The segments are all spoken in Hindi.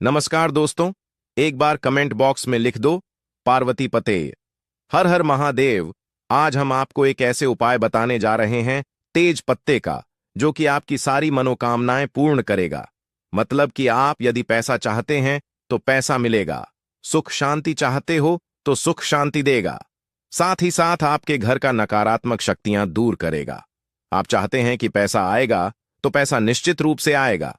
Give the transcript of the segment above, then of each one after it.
नमस्कार दोस्तों। एक बार कमेंट बॉक्स में लिख दो पार्वती पते। हर हर महादेव। आज हम आपको एक ऐसे उपाय बताने जा रहे हैं तेज पत्ते का, जो कि आपकी सारी मनोकामनाएं पूर्ण करेगा। मतलब कि आप यदि पैसा चाहते हैं तो पैसा मिलेगा, सुख शांति चाहते हो तो सुख शांति देगा, साथ ही साथ आपके घर का नकारात्मक शक्तियां दूर करेगा। आप चाहते हैं कि पैसा आएगा तो पैसा निश्चित रूप से आएगा।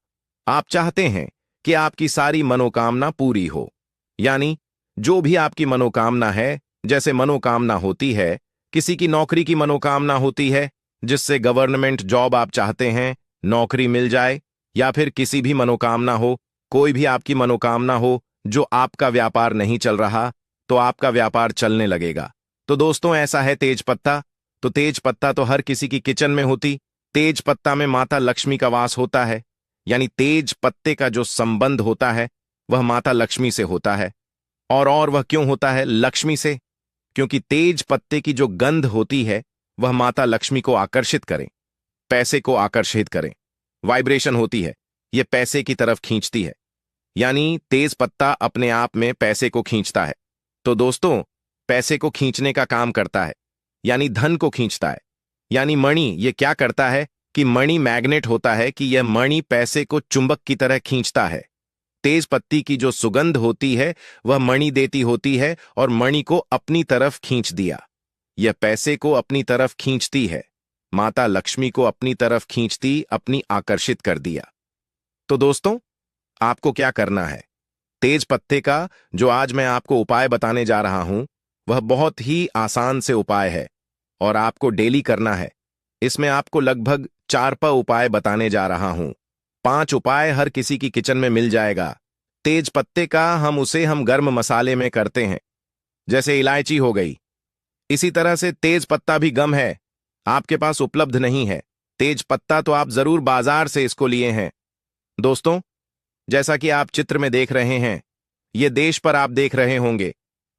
आप चाहते हैं कि आपकी सारी मनोकामना पूरी हो, यानी जो भी आपकी मनोकामना है, जैसे मनोकामना होती है, किसी की नौकरी की मनोकामना होती है, जिससे गवर्नमेंट जॉब आप चाहते हैं, नौकरी मिल जाए, या फिर किसी भी मनोकामना हो, कोई भी आपकी मनोकामना हो, जो आपका व्यापार नहीं चल रहा, तो आपका व्यापार चलने लगेगा। तो दोस्तों, ऐसा है तेज पत्ता। तो तेज पत्ता तो हर किसी की किचन में होती। तेज पत्ता में माता लक्ष्मी का वास होता है, यानी तेज पत्ते का जो संबंध होता है वह माता लक्ष्मी से होता है। और वह क्यों होता है लक्ष्मी से? क्योंकि तेज पत्ते की जो गंध होती है वह माता लक्ष्मी को आकर्षित करें, पैसे को आकर्षित करें। वाइब्रेशन होती है, यह पैसे की तरफ खींचती है, यानी तेज पत्ता अपने आप में पैसे को खींचता है। तो दोस्तों, पैसे को खींचने का काम करता है, यानी धन को खींचता है। यानी मणि ये क्या करता है कि मणि मैग्नेट होता है, कि यह मणि पैसे को चुंबक की तरह खींचता है। तेज पत्ती की जो सुगंध होती है वह मणि देती होती है और मणि को अपनी तरफ खींच दिया। यह पैसे को अपनी तरफ खींचती है, माता लक्ष्मी को अपनी तरफ खींचती, अपनी आकर्षित कर दिया। तो दोस्तों, आपको क्या करना है? तेज पत्ते का जो आज मैं आपको उपाय बताने जा रहा हूं वह बहुत ही आसान से उपाय है और आपको डेली करना है। इसमें आपको लगभग 4 उपाय बताने जा रहा हूं। 5 उपाय हर किसी की किचन में मिल जाएगा। तेज पत्ते का हम गर्म मसाले में करते हैं, जैसे इलायची हो गई। इसी तरह से तेज पत्ता भी गम है, आपके पास उपलब्ध नहीं है। तेज पत्ता तो आप जरूर बाजार से इसको लिए हैं। दोस्तों, जैसा कि आप चित्र में देख रहे हैं, यह देश पर आप देख रहे होंगे।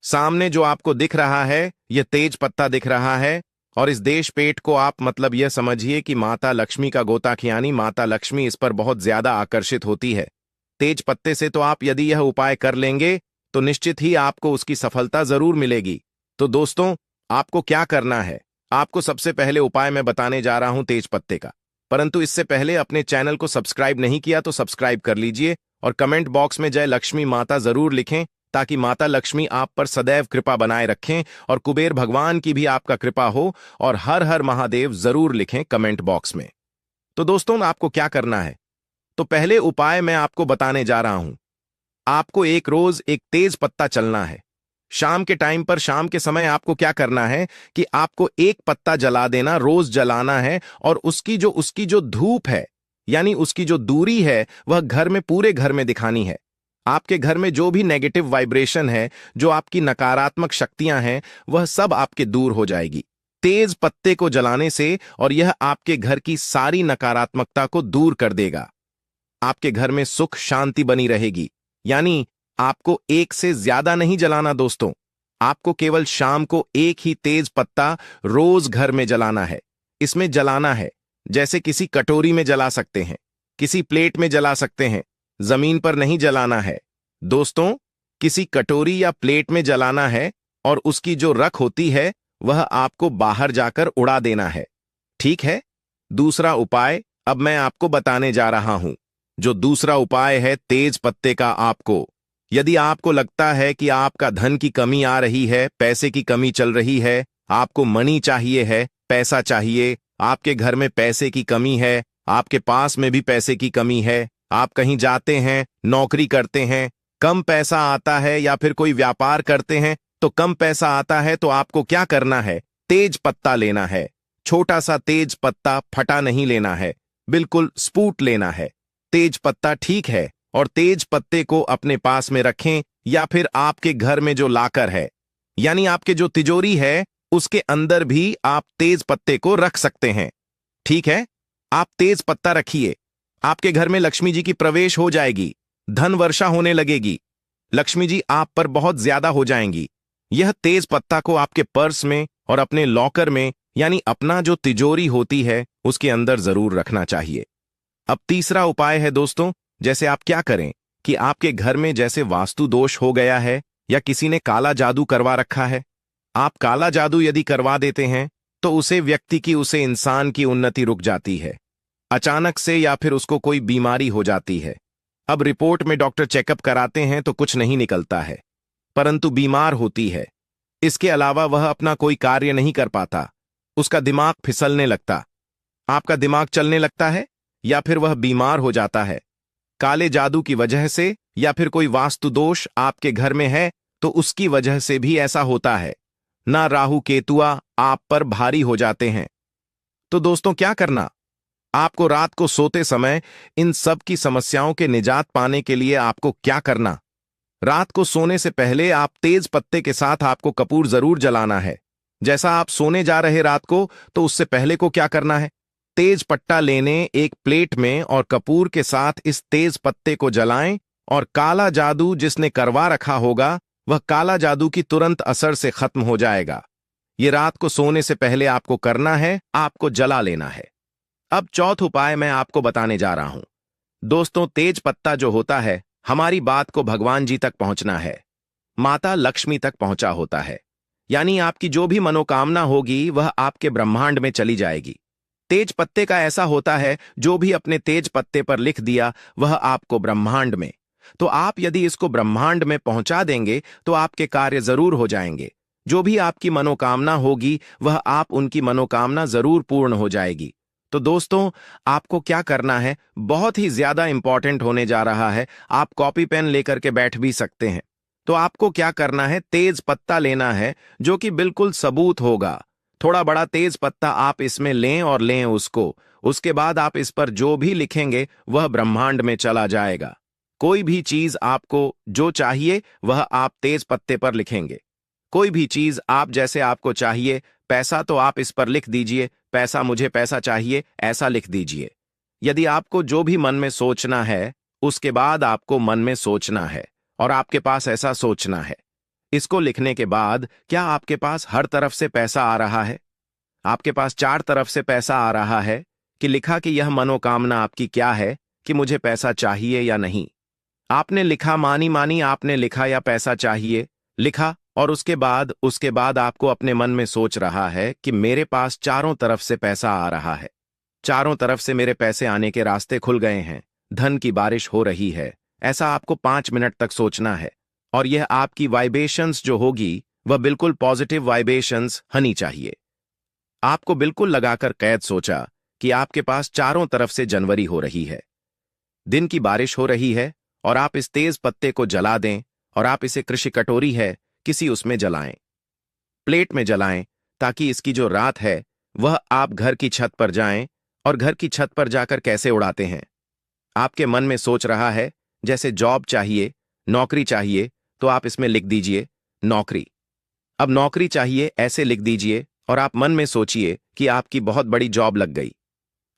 सामने जो आपको दिख रहा है यह तेज पत्ता दिख रहा है, और इस देश पेट को आप मतलब यह समझिए कि माता लक्ष्मी का गोताखियानी, माता लक्ष्मी इस पर बहुत ज्यादा आकर्षित होती है। तेज पत्ते से तो आप यदि यह उपाय कर लेंगे तो निश्चित ही आपको उसकी सफलता जरूर मिलेगी। तो दोस्तों, आपको क्या करना है? आपको सबसे पहले उपाय मैं बताने जा रहा हूं तेज पत्ते का, परंतु इससे पहले अपने चैनल को सब्सक्राइब नहीं किया तो सब्सक्राइब कर लीजिए और कमेंट बॉक्स में जय लक्ष्मी माता जरूर लिखें, ताकि माता लक्ष्मी आप पर सदैव कृपा बनाए रखें और कुबेर भगवान की भी आपका कृपा हो। और हर हर महादेव जरूर लिखें कमेंट बॉक्स में। तो दोस्तों, आपको क्या करना है? तो पहले उपाय मैं आपको बताने जा रहा हूं। आपको एक रोज एक तेज पत्ता चलना है। शाम के टाइम पर, शाम के समय आपको क्या करना है कि आपको एक पत्ता जला देना, रोज जलाना है, और उसकी जो धूप है, यानी उसकी जो दूरी है, वह घर में, पूरे घर में दिखानी है। आपके घर में जो भी नेगेटिव वाइब्रेशन है, जो आपकी नकारात्मक शक्तियां हैं, वह सब आपके दूर हो जाएगी तेज पत्ते को जलाने से, और यह आपके घर की सारी नकारात्मकता को दूर कर देगा। आपके घर में सुख शांति बनी रहेगी। यानी आपको एक से ज्यादा नहीं जलाना दोस्तों, आपको केवल शाम को एक ही तेज पत्ता रोज घर में जलाना है। इसमें जलाना है जैसे किसी कटोरी में जला सकते हैं, किसी प्लेट में जला सकते हैं, जमीन पर नहीं जलाना है दोस्तों, किसी कटोरी या प्लेट में जलाना है, और उसकी जो रख होती है वह आपको बाहर जाकर उड़ा देना है। ठीक है? दूसरा उपाय अब मैं आपको बताने जा रहा हूं। जो दूसरा उपाय है तेज पत्ते का, आपको यदि आपको लगता है कि आपका धन की कमी आ रही है, पैसे की कमी चल रही है, आपको मनी चाहिए है, पैसा चाहिए, आपके घर में पैसे की कमी है, आपके पास में भी पैसे की कमी है, आप कहीं जाते हैं, नौकरी करते हैं, कम पैसा आता है, या फिर कोई व्यापार करते हैं तो कम पैसा आता है, तो आपको क्या करना है? तेज पत्ता लेना है। छोटा सा तेज पत्ता, फटा नहीं लेना है, बिल्कुल स्पूट लेना है। तेज पत्ता ठीक है, और तेज पत्ते को अपने पास में रखें, या फिर आपके घर में जो लाकर है, यानी आपके जो तिजोरी है, उसके अंदर भी आप तेज पत्ते को रख सकते हैं। ठीक है? आप तेज पत्ता रखिए, आपके घर में लक्ष्मी जी की प्रवेश हो जाएगी, धन वर्षा होने लगेगी, लक्ष्मी जी आप पर बहुत ज्यादा हो जाएंगी। यह तेज पत्ता को आपके पर्स में और अपने लॉकर में, यानी अपना जो तिजोरी होती है उसके अंदर जरूर रखना चाहिए। अब तीसरा उपाय है दोस्तों, जैसे आप क्या करें कि आपके घर में जैसे वास्तु दोष हो गया है या किसी ने काला जादू करवा रखा है। आप काला जादू यदि करवा देते हैं तो उसे व्यक्ति की, उसे इंसान की उन्नति रुक जाती है अचानक से, या फिर उसको कोई बीमारी हो जाती है। अब रिपोर्ट में डॉक्टर चेकअप कराते हैं तो कुछ नहीं निकलता है, परंतु बीमार होती है। इसके अलावा वह अपना कोई कार्य नहीं कर पाता, उसका दिमाग फिसलने लगता, आपका दिमाग चलने लगता है, या फिर वह बीमार हो जाता है काले जादू की वजह से, या फिर कोई वास्तु दोष आपके घर में है तो उसकी वजह से भी ऐसा होता है। ना राहु केतुआ आप पर भारी हो जाते हैं। तो दोस्तों, क्या करना? आपको रात को सोते समय इन सब की समस्याओं के निजात पाने के लिए आपको क्या करना? रात को सोने से पहले आप तेज पत्ते के साथ आपको कपूर जरूर जलाना है। जैसा आप सोने जा रहे रात को, तो उससे पहले को क्या करना है? तेज पट्टा लेने एक प्लेट में और कपूर के साथ इस तेज पत्ते को जलाएं, और काला जादू जिसने करवा रखा होगा वह काला जादू की तुरंत असर से खत्म हो जाएगा। ये रात को सोने से पहले आपको करना है, आपको जला लेना है। अब चौथा उपाय मैं आपको बताने जा रहा हूं। दोस्तों, तेज पत्ता जो होता है, हमारी बात को भगवान जी तक पहुंचना है, माता लक्ष्मी तक पहुंचा होता है, यानी आपकी जो भी मनोकामना होगी वह आपके ब्रह्मांड में चली जाएगी। तेज पत्ते का ऐसा होता है, जो भी अपने तेज पत्ते पर लिख दिया वह आपको ब्रह्मांड में, तो आप यदि इसको ब्रह्मांड में पहुंचा देंगे तो आपके कार्य जरूर हो जाएंगे। जो भी आपकी मनोकामना होगी वह आप उनकी मनोकामना जरूर पूर्ण हो जाएगी। तो दोस्तों, आपको क्या करना है, बहुत ही ज्यादा इंपॉर्टेंट होने जा रहा है। आप कॉपी पेन लेकर के बैठ भी सकते हैं। तो आपको क्या करना है, तेज पत्ता लेना है जो कि बिल्कुल सबूत होगा। थोड़ा बड़ा तेज पत्ता आप इसमें लें और लें उसको। उसके बाद आप इस पर जो भी लिखेंगे वह ब्रह्मांड में चला जाएगा। कोई भी चीज आपको जो चाहिए वह आप तेज पत्ते पर लिखेंगे। कोई भी चीज आप, जैसे आपको चाहिए पैसा, तो आप इस पर लिख दीजिए, पैसा, मुझे पैसा चाहिए, ऐसा लिख दीजिए। यदि आपको जो भी मन में सोचना है, उसके बाद आपको मन में सोचना है और आपके पास ऐसा सोचना है। इसको लिखने के बाद क्या आपके पास हर तरफ से पैसा आ रहा है? आपके पास 4 तरफ से पैसा आ रहा है कि लिखा कि यह मनोकामना आपकी क्या है, कि मुझे पैसा चाहिए या नहीं। आपने लिखा, मानी मानी आपने लिखा या पैसा चाहिए लिखा, और उसके बाद आपको अपने मन में सोच रहा है कि मेरे पास चारों तरफ से पैसा आ रहा है, चारों तरफ से मेरे पैसे आने के रास्ते खुल गए हैं, धन की बारिश हो रही है। ऐसा आपको 5 मिनट तक सोचना है, और यह आपकी वाइब्रेशंस जो होगी वह बिल्कुल पॉजिटिव वाइब्रेशंस होनी चाहिए। आपको बिल्कुल लगाकर कैद सोचा कि आपके पास चारों तरफ से जनवरी हो रही है, दिन की बारिश हो रही है, और आप इस तेज पत्ते को जला दें, और आप इसे कृषि कटोरी है किसी उसमें जलाएं, प्लेट में जलाएं, ताकि इसकी जो रात है वह आप घर की छत पर जाएं। और घर की छत पर जाकर कैसे उड़ाते हैं? आपके मन में सोच रहा है, जैसे जॉब चाहिए, नौकरी चाहिए, तो आप इसमें लिख दीजिए नौकरी। अब नौकरी चाहिए ऐसे लिख दीजिए, और आप मन में सोचिए कि आपकी बहुत बड़ी जॉब लग गई,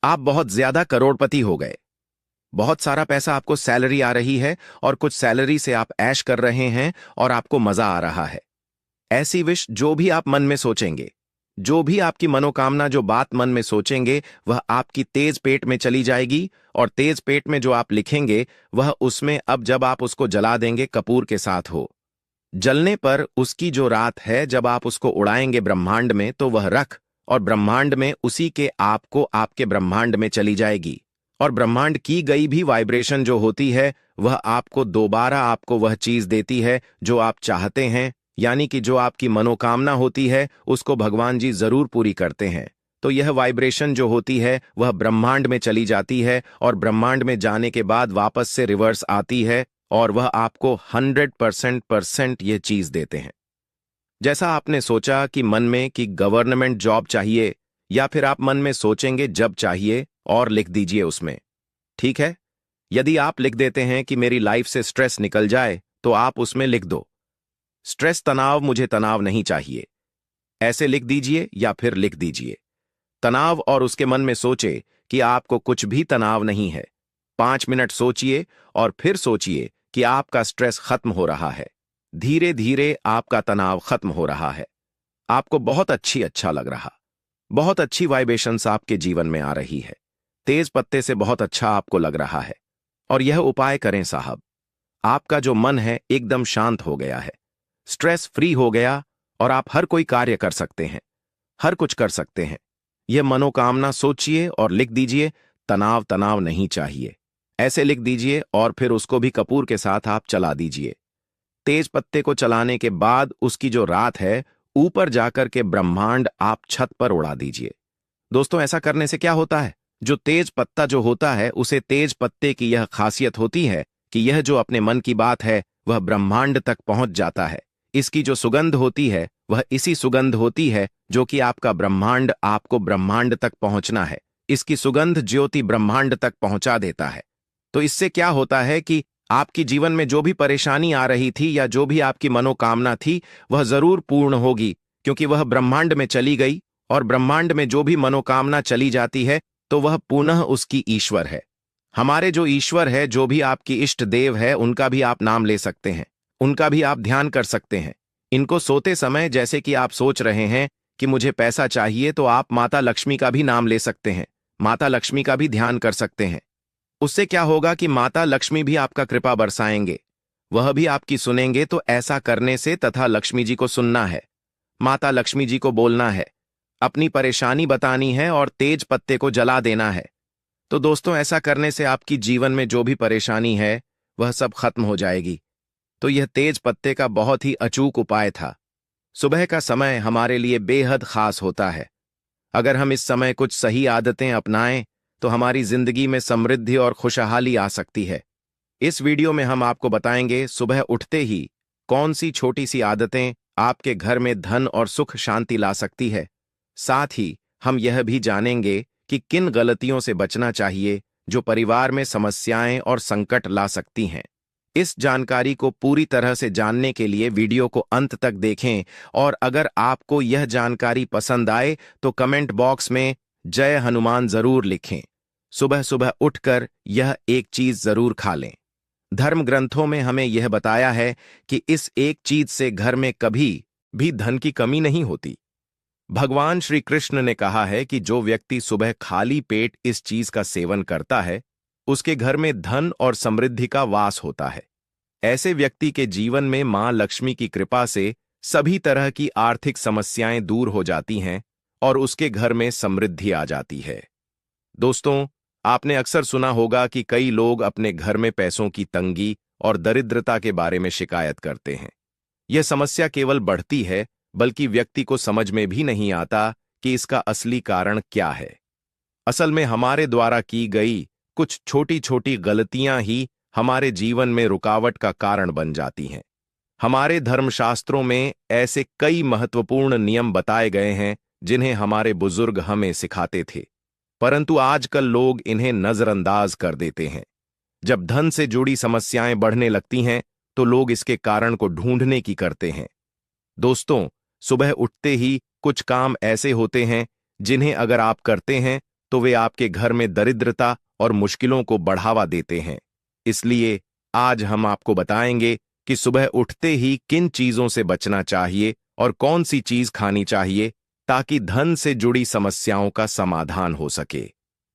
आप बहुत ज्यादा करोड़पति हो गए, बहुत सारा पैसा आपको सैलरी आ रही है, और कुछ सैलरी से आप ऐश कर रहे हैं और आपको मजा आ रहा है। ऐसी विश जो भी आप मन में सोचेंगे, जो भी आपकी मनोकामना, जो बात मन में सोचेंगे, वह आपकी तेज पेट में चली जाएगी, और तेज पेट में जो आप लिखेंगे वह उसमें, अब जब आप उसको जला देंगे कपूर के साथ हो, जलने पर उसकी जो रात है, जब आप उसको उड़ाएंगे ब्रह्मांड में, तो वह रख और ब्रह्मांड में उसी के आपको आपके ब्रह्मांड में चली जाएगी। और ब्रह्मांड की गई भी वाइब्रेशन जो होती है वह आपको दोबारा आपको वह चीज देती है जो आप चाहते हैं, यानी कि जो आपकी मनोकामना होती है उसको भगवान जी जरूर पूरी करते हैं। तो यह वाइब्रेशन जो होती है वह ब्रह्मांड में चली जाती है, और ब्रह्मांड में जाने के बाद वापस से रिवर्स आती है, और वह आपको 100% ये चीज देते हैं। जैसा आपने सोचा कि मन में कि गवर्नमेंट जॉब चाहिए, या फिर आप मन में सोचेंगे जब चाहिए, और लिख दीजिए उसमें, ठीक है। यदि आप लिख देते हैं कि मेरी लाइफ से स्ट्रेस निकल जाए, तो आप उसमें लिख दो स्ट्रेस, तनाव, मुझे तनाव नहीं चाहिए, ऐसे लिख दीजिए, या फिर लिख दीजिए तनाव, और उसके मन में सोचे कि आपको कुछ भी तनाव नहीं है। 5 मिनट सोचिए, और फिर सोचिए कि आपका स्ट्रेस खत्म हो रहा है, धीरे धीरे आपका तनाव खत्म हो रहा है, आपको बहुत अच्छा लग रहा, बहुत अच्छी वाइब्रेशंस आपके जीवन में आ रही है, तेज पत्ते से बहुत अच्छा आपको लग रहा है। और यह उपाय करें साहब, आपका जो मन है एकदम शांत हो गया है, स्ट्रेस फ्री हो गया और आप हर कोई कार्य कर सकते हैं, हर कुछ कर सकते हैं। यह मनोकामना सोचिए और लिख दीजिए। तनाव तनाव नहीं चाहिए, ऐसे लिख दीजिए और फिर उसको भी कपूर के साथ आप चला दीजिए। तेज पत्ते को चलाने के बाद उसकी जो रात है, ऊपर जाकर के ब्रह्मांड आप छत पर उड़ा दीजिए। दोस्तों, ऐसा करने से क्या होता है, जो तेज पत्ता जो होता है उसे तेज पत्ते की यह खासियत होती है कि यह जो अपने मन की बात है वह ब्रह्मांड तक पहुंच जाता है। इसकी जो सुगंध होती है वह इसी सुगंध होती है जो कि आपका ब्रह्मांड आपको ब्रह्मांड तक पहुंचना है। इसकी सुगंध ज्योति ब्रह्मांड तक पहुंचा देता है। तो इससे क्या होता है कि आपकी जीवन में जो भी परेशानी आ रही थी या जो भी आपकी मनोकामना थी वह जरूर पूर्ण होगी, क्योंकि वह ब्रह्मांड में चली गई। और ब्रह्मांड में जो भी मनोकामना चली जाती है तो वह पुनः उसकी ईश्वर है। हमारे जो ईश्वर है, जो भी आपकी इष्ट देव है, उनका भी आप नाम ले सकते हैं, उनका भी आप ध्यान कर सकते हैं। इनको सोते समय जैसे कि आप सोच रहे हैं कि मुझे पैसा चाहिए, तो आप माता लक्ष्मी का भी नाम ले सकते हैं, माता लक्ष्मी का भी ध्यान कर सकते हैं। उससे क्या होगा कि माता लक्ष्मी भी आपका कृपा बरसाएंगे, वह भी आपकी सुनेंगे। तो ऐसा करने से तथा लक्ष्मी जी को सुनना है, माता लक्ष्मी जी को बोलना है, अपनी परेशानी बतानी है और तेज पत्ते को जला देना है। तो दोस्तों, ऐसा करने से आपकी जीवन में जो भी परेशानी है वह सब खत्म हो जाएगी। तो यह तेज पत्ते का बहुत ही अचूक उपाय था। सुबह का समय हमारे लिए बेहद खास होता है। अगर हम इस समय कुछ सही आदतें अपनाएं तो हमारी जिंदगी में समृद्धि और खुशहाली आ सकती है। इस वीडियो में हम आपको बताएंगे सुबह उठते ही कौन सी छोटी सी आदतें आपके घर में धन और सुख शांति ला सकती है। साथ ही हम यह भी जानेंगे कि किन गलतियों से बचना चाहिए जो परिवार में समस्याएं और संकट ला सकती हैं। इस जानकारी को पूरी तरह से जानने के लिए वीडियो को अंत तक देखें। और अगर आपको यह जानकारी पसंद आए तो कमेंट बॉक्स में जय हनुमान जरूर लिखें। सुबह सुबह उठकर यह एक चीज जरूर खा लें। धर्म ग्रंथों में हमें यह बताया है कि इस एक चीज से घर में कभी भी धन की कमी नहीं होती। भगवान श्री कृष्ण ने कहा है कि जो व्यक्ति सुबह खाली पेट इस चीज का सेवन करता है उसके घर में धन और समृद्धि का वास होता है। ऐसे व्यक्ति के जीवन में मां लक्ष्मी की कृपा से सभी तरह की आर्थिक समस्याएं दूर हो जाती हैं और उसके घर में समृद्धि आ जाती है। दोस्तों, आपने अक्सर सुना होगा कि कई लोग अपने घर में पैसों की तंगी और दरिद्रता के बारे में शिकायत करते हैं। यह समस्या केवल बढ़ती है, बल्कि व्यक्ति को समझ में भी नहीं आता कि इसका असली कारण क्या है। असल में हमारे द्वारा की गई कुछ छोटी छोटी गलतियां ही हमारे जीवन में रुकावट का कारण बन जाती हैं। हमारे धर्मशास्त्रों में ऐसे कई महत्वपूर्ण नियम बताए गए हैं जिन्हें हमारे बुजुर्ग हमें सिखाते थे, परंतु आजकल लोग इन्हें नजरअंदाज कर देते हैं। जब धन से जुड़ी समस्याएं बढ़ने लगती हैं तो लोग इसके कारण को ढूंढने की करते हैं। दोस्तों, सुबह उठते ही कुछ काम ऐसे होते हैं जिन्हें अगर आप करते हैं तो वे आपके घर में दरिद्रता और मुश्किलों को बढ़ावा देते हैं। इसलिए आज हम आपको बताएंगे कि सुबह उठते ही किन चीजों से बचना चाहिए और कौन सी चीज खानी चाहिए ताकि धन से जुड़ी समस्याओं का समाधान हो सके।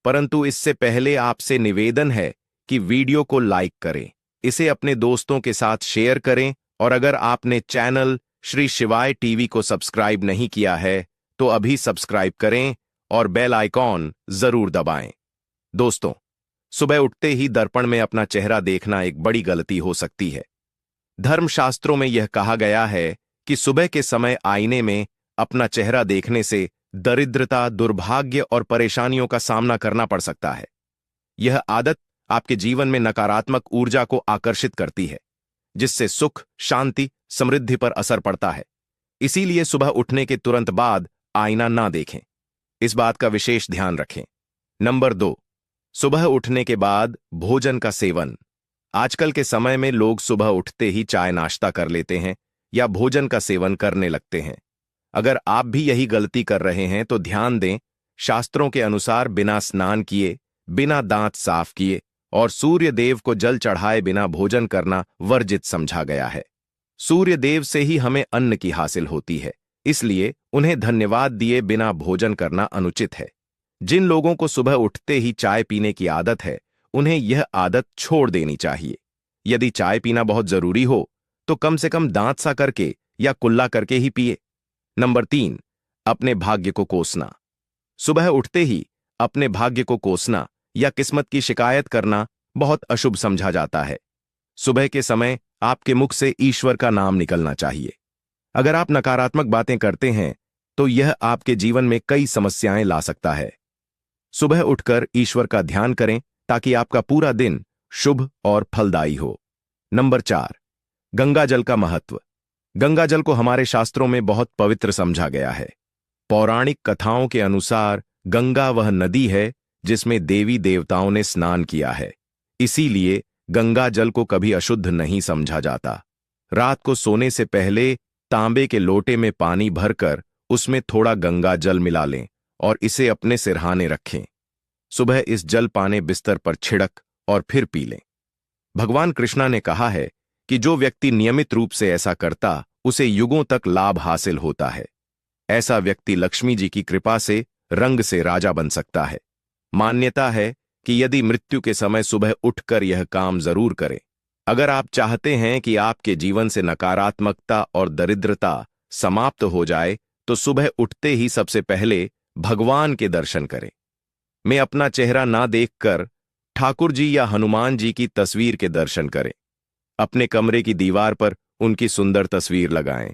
परंतु इससे पहले आपसे निवेदन है कि वीडियो को लाइक करें, इसे अपने दोस्तों के साथ शेयर करें और अगर आपने चैनल श्री शिवाय टीवी को सब्सक्राइब नहीं किया है तो अभी सब्सक्राइब करें और बेल आइकॉन जरूर दबाएं। दोस्तों, सुबह उठते ही दर्पण में अपना चेहरा देखना एक बड़ी गलती हो सकती है। धर्मशास्त्रों में यह कहा गया है कि सुबह के समय आईने में अपना चेहरा देखने से दरिद्रता, दुर्भाग्य और परेशानियों का सामना करना पड़ सकता है। यह आदत आपके जीवन में नकारात्मक ऊर्जा को आकर्षित करती है, जिससे सुख, शांति, समृद्धि पर असर पड़ता है। इसीलिए सुबह उठने के तुरंत बाद आईना ना देखें, इस बात का विशेष ध्यान रखें। नंबर 2, सुबह उठने के बाद भोजन का सेवन। आजकल के समय में लोग सुबह उठते ही चाय नाश्ता कर लेते हैं या भोजन का सेवन करने लगते हैं। अगर आप भी यही गलती कर रहे हैं तो ध्यान दें, शास्त्रों के अनुसार बिना स्नान किए, बिना दांत साफ किए और सूर्य देव को जल चढ़ाए बिना भोजन करना वर्जित समझा गया है। सूर्य देव से ही हमें अन्न की हासिल होती है, इसलिए उन्हें धन्यवाद दिए बिना भोजन करना अनुचित है। जिन लोगों को सुबह उठते ही चाय पीने की आदत है, उन्हें यह आदत छोड़ देनी चाहिए। यदि चाय पीना बहुत जरूरी हो तो कम से कम दांत सा करके या कुल्ला करके ही पिए। नंबर 3, अपने भाग्य को कोसना। सुबह उठते ही अपने भाग्य को कोसना या किस्मत की शिकायत करना बहुत अशुभ समझा जाता है। सुबह के समय आपके मुख से ईश्वर का नाम निकलना चाहिए। अगर आप नकारात्मक बातें करते हैं तो यह आपके जीवन में कई समस्याएं ला सकता है। सुबह उठकर ईश्वर का ध्यान करें ताकि आपका पूरा दिन शुभ और फलदायी हो। नंबर 4, गंगा जल का महत्व। गंगा जल को हमारे शास्त्रों में बहुत पवित्र समझा गया है। पौराणिक कथाओं के अनुसार गंगा वह नदी है जिसमें देवी देवताओं ने स्नान किया है। इसीलिए गंगा जल को कभी अशुद्ध नहीं समझा जाता। रात को सोने से पहले तांबे के लोटे में पानी भरकर उसमें थोड़ा गंगा जल मिला लें और इसे अपने सिरहाने रखें। सुबह इस जल पाने बिस्तर पर छिड़क और फिर पी लें। भगवान कृष्णा ने कहा है कि जो व्यक्ति नियमित रूप से ऐसा करता उसे युगों तक लाभ हासिल होता है। ऐसा व्यक्ति लक्ष्मी जी की कृपा से रंग से राजा बन सकता है। मान्यता है कि यदि मृत्यु के समय सुबह उठकर यह काम जरूर करें। अगर आप चाहते हैं कि आपके जीवन से नकारात्मकता और दरिद्रता समाप्त हो जाए तो सुबह उठते ही सबसे पहले भगवान के दर्शन करें। मैं अपना चेहरा ना देखकर ठाकुर जी या हनुमान जी की तस्वीर के दर्शन करें। अपने कमरे की दीवार पर उनकी सुंदर तस्वीर लगाएं।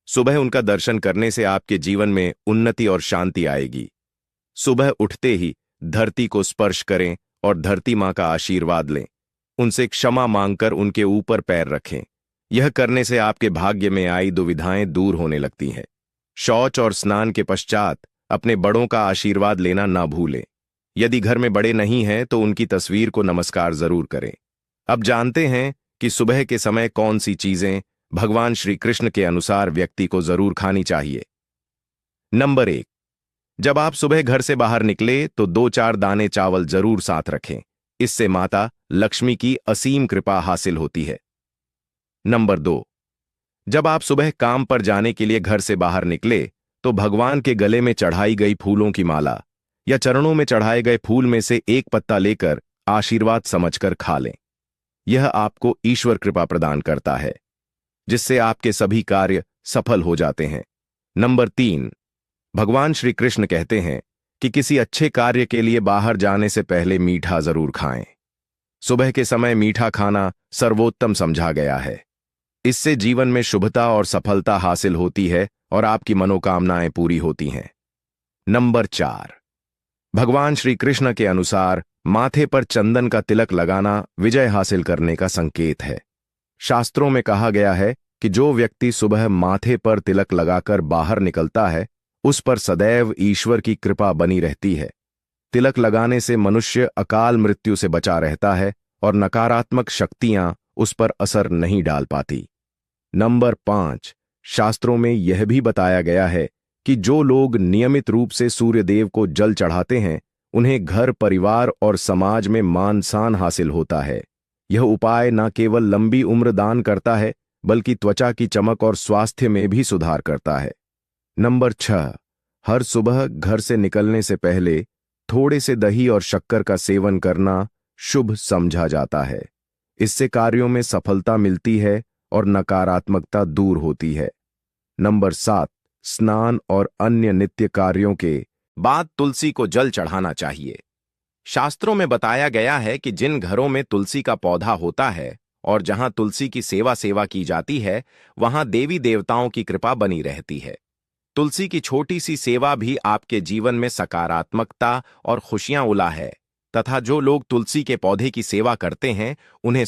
सुबह उनका दर्शन करने से आपके जीवन में उन्नति और शांति आएगी। सुबह उठते ही धरती को स्पर्श करें और धरती मां का आशीर्वाद लें। उनसे क्षमा मांगकर उनके ऊपर पैर रखें। यह करने से आपके भाग्य में आई दुविधाएं दूर होने लगती हैं। शौच और स्नान के पश्चात अपने बड़ों का आशीर्वाद लेना ना भूलें। यदि घर में बड़े नहीं हैं तो उनकी तस्वीर को नमस्कार जरूर करें। अब जानते हैं कि सुबह के समय कौन सी चीजें भगवान श्री कृष्ण के अनुसार व्यक्ति को जरूर खानी चाहिए। नंबर 1, जब आप सुबह घर से बाहर निकले तो 2-4 दाने चावल जरूर साथ रखें। इससे माता लक्ष्मी की असीम कृपा हासिल होती है। नंबर 2, जब आप सुबह काम पर जाने के लिए घर से बाहर निकले तो भगवान के गले में चढ़ाई गई फूलों की माला या चरणों में चढ़ाए गए फूल में से एक पत्ता लेकर आशीर्वाद समझकर खा लें। यह आपको ईश्वर कृपा प्रदान करता है जिससे आपके सभी कार्य सफल हो जाते हैं। नंबर 3, भगवान श्री कृष्ण कहते हैं कि किसी अच्छे कार्य के लिए बाहर जाने से पहले मीठा जरूर खाएं। सुबह के समय मीठा खाना सर्वोत्तम समझा गया है। इससे जीवन में शुभता और सफलता हासिल होती है और आपकी मनोकामनाएं पूरी होती हैं। नंबर 4, भगवान श्री कृष्ण के अनुसार माथे पर चंदन का तिलक लगाना विजय हासिल करने का संकेत है। शास्त्रों में कहा गया है कि जो व्यक्ति सुबह माथे पर तिलक लगाकर बाहर निकलता है उस पर सदैव ईश्वर की कृपा बनी रहती है। तिलक लगाने से मनुष्य अकाल मृत्यु से बचा रहता है और नकारात्मक शक्तियां उस पर असर नहीं डाल पाती। नंबर 5, शास्त्रों में यह भी बताया गया है कि जो लोग नियमित रूप से सूर्यदेव को जल चढ़ाते हैं उन्हें घर, परिवार और समाज में मान सम्मान हासिल होता है। यह उपाय न केवल लंबी उम्र दान करता है बल्कि त्वचा की चमक और स्वास्थ्य में भी सुधार करता है। नंबर 6, हर सुबह घर से निकलने से पहले थोड़े से दही और शक्कर का सेवन करना शुभ समझा जाता है। इससे कार्यों में सफलता मिलती है और नकारात्मकता दूर होती है। नंबर 7, स्नान और अन्य नित्य कार्यों के बाद तुलसी को जल चढ़ाना चाहिए। शास्त्रों में बताया गया है कि जिन घरों में तुलसी का पौधा होता है और जहां तुलसी की सेवा की जाती है वहां देवी देवताओं की कृपा बनी रहती है। तुलसी की छोटी सी सेवा भी आपके जीवन में सकारात्मकता और खुशियां उला है तथा जो लोग तुलसी के पौधे की सेवा करते हैं उन्हें